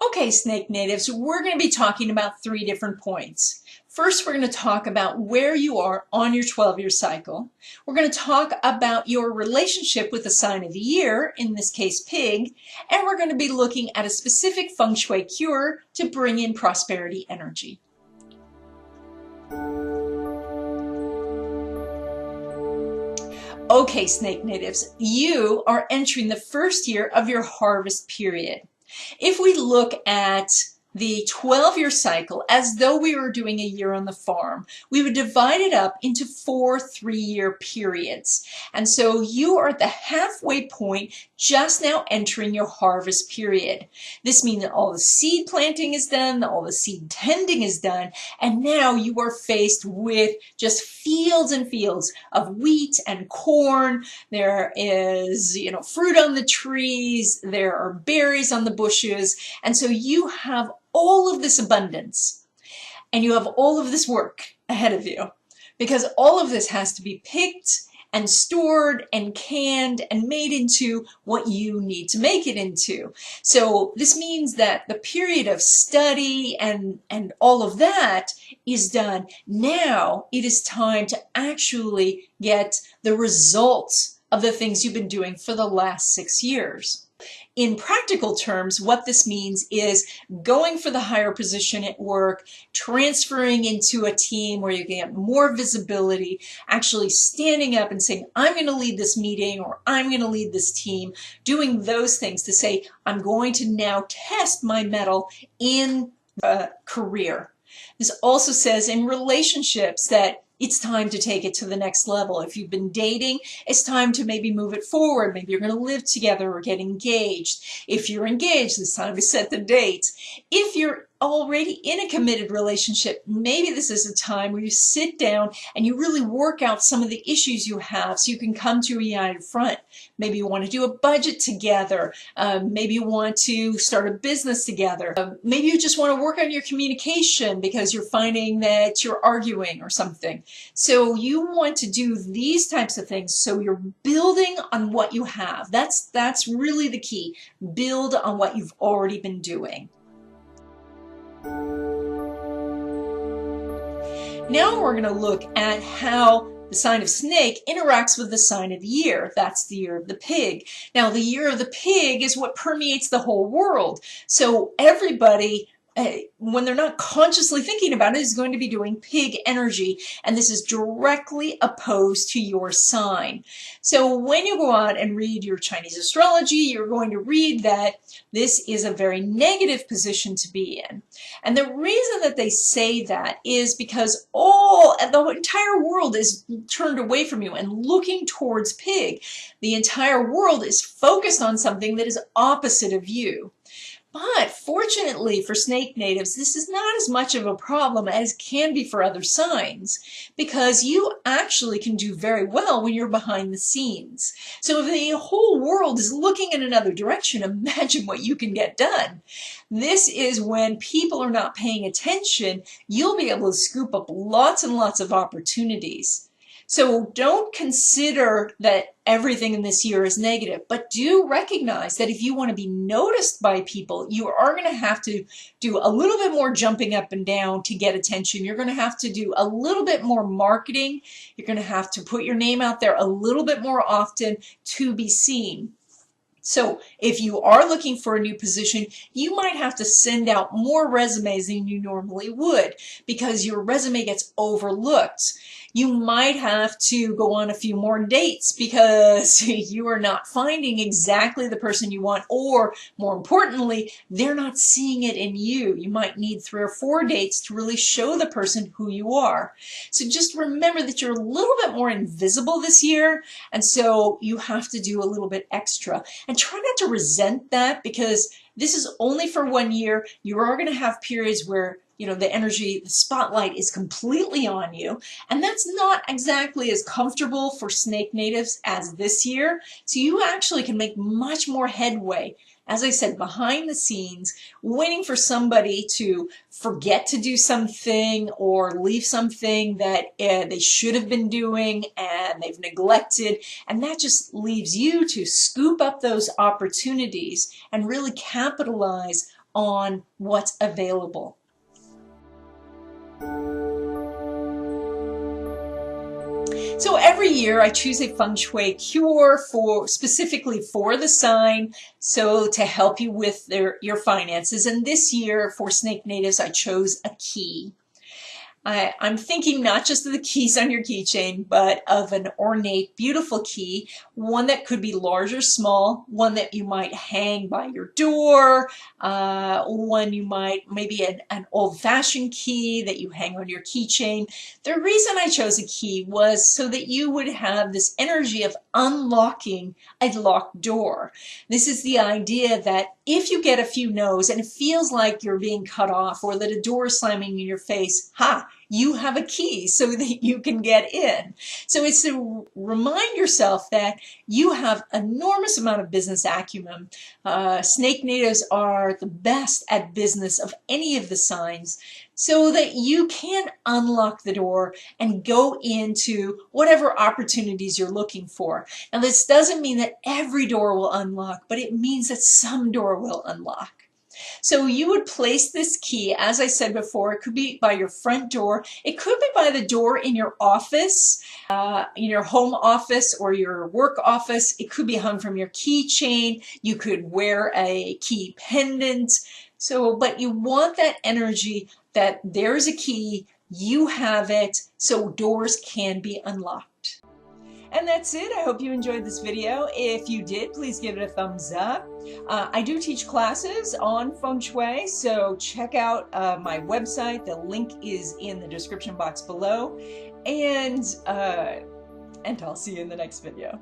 Okay, Snake Natives, we're going to be talking about 3 different points. First, we're going to talk about where you are on your 12-year cycle. We're going to talk about your relationship with the sign of the year, in this case Pig, and we're going to be looking at a specific Feng Shui cure to bring in prosperity energy. Okay, Snake Natives, you are entering the first year of your harvest period. If we look at the 12-year cycle as though we were doing a year on the farm, we would divide it up into 4 3-year periods. And so you are at the halfway point, just now entering your harvest period. This means that all the seed planting is done, all the seed tending is done, and now you are faced with just fields and fields of wheat and corn. There is, fruit on the trees, there are berries on the bushes, and so you have all of this abundance, and you have all of this work ahead of you, because all of this has to be picked and stored and canned and made into what you need to make it into. So this means that the period of study and all of that is done. Now it is time to actually get the results of the things you've been doing for the last 6 years. In practical terms, what this means is going for the higher position at work, transferring into a team where you get more visibility, actually standing up and saying, I'm going to lead this meeting or I'm going to lead this team, doing those things to say, I'm going to now test my mettle in a career. This also says in relationships that it's time to take it to the next level. If you've been dating, it's time to maybe move it forward. Maybe you're going to live together or get engaged. If you're engaged, it's time to set the dates. If you're already in a committed relationship, maybe this is a time where you sit down and you really work out some of the issues you have so you can come to a united front. Maybe you want to do a budget together. Maybe you want to start a business together. Maybe you just want to work on your communication because you're finding that you're arguing or something. So you want to do these types of things so you're building on what you have. That's really the key. Build on what you've already been doing. Now we're going to look at how the sign of Snake interacts with the sign of the year. That's the year of the Pig. Now, the year of the Pig is what permeates the whole world. So everybody, when they're not consciously thinking about it, is going to be doing Pig energy, and this is directly opposed to your sign. So when you go out and read your Chinese astrology, you're going to read that this is a very negative position to be in. And the reason that they say that is because the entire world is turned away from you and looking towards Pig. The entire world is focused on something that is opposite of you. But fortunately for Snake Natives, this is not as much of a problem as can be for other signs, because you actually can do very well when you're behind the scenes. So if the whole world is looking in another direction, imagine what you can get done. This is when people are not paying attention, you'll be able to scoop up lots and lots of opportunities. So don't consider that everything in this year is negative, but do recognize that if you want to be noticed by people, you are going to have to do a little bit more jumping up and down to get attention. You're going to have to do a little bit more marketing. You're going to have to put your name out there a little bit more often to be seen. So if you are looking for a new position, you might have to send out more resumes than you normally would because your resume gets overlooked. You might have to go on a few more dates because you are not finding exactly the person you want, or more importantly, they're not seeing it in you. You might need 3 or 4 dates to really show the person who you are. So just remember that you're a little bit more invisible this year, and so you have to do a little bit extra. And try not to resent that, because this is only for 1 year. You are going to have periods where the energy, the spotlight is completely on you. And that's not exactly as comfortable for Snake Natives as this year. So you actually can make much more headway, as I said, behind the scenes, waiting for somebody to forget to do something or leave something that they should have been doing and they've neglected. And that just leaves you to scoop up those opportunities and really capitalize on what's available. So every year I choose a Feng Shui cure specifically for the sign, so to help you with your finances. And this year for snake natives, I chose a key. I'm thinking not just of the keys on your keychain, but of an ornate, beautiful key, one that could be large or small, one that you might hang by your door, one you might, maybe an old-fashioned key that you hang on your keychain. The reason I chose a key was so that you would have this energy of unlocking a locked door. This is the idea that if you get a few no's and it feels like you're being cut off or that a door is slamming in your face, you have a key so that you can get in. So it's to remind yourself that you have enormous amount of business acumen. Snake natives are the best at business of any of the signs, so that you can unlock the door and go into whatever opportunities you're looking for. Now, this doesn't mean that every door will unlock, but it means that some door will unlock. So you would place this key, as I said before, it could be by your front door, it could be by the door in your office, in your home office or your work office. It could be hung from your keychain. You could wear a key pendant. But you want that energy that there's a key, you have it, so doors can be unlocked. And that's it. I hope you enjoyed this video. If you did, please give it a thumbs up. I do teach classes on Feng Shui, so check out my website. The link is in the description box below. And I'll see you in the next video.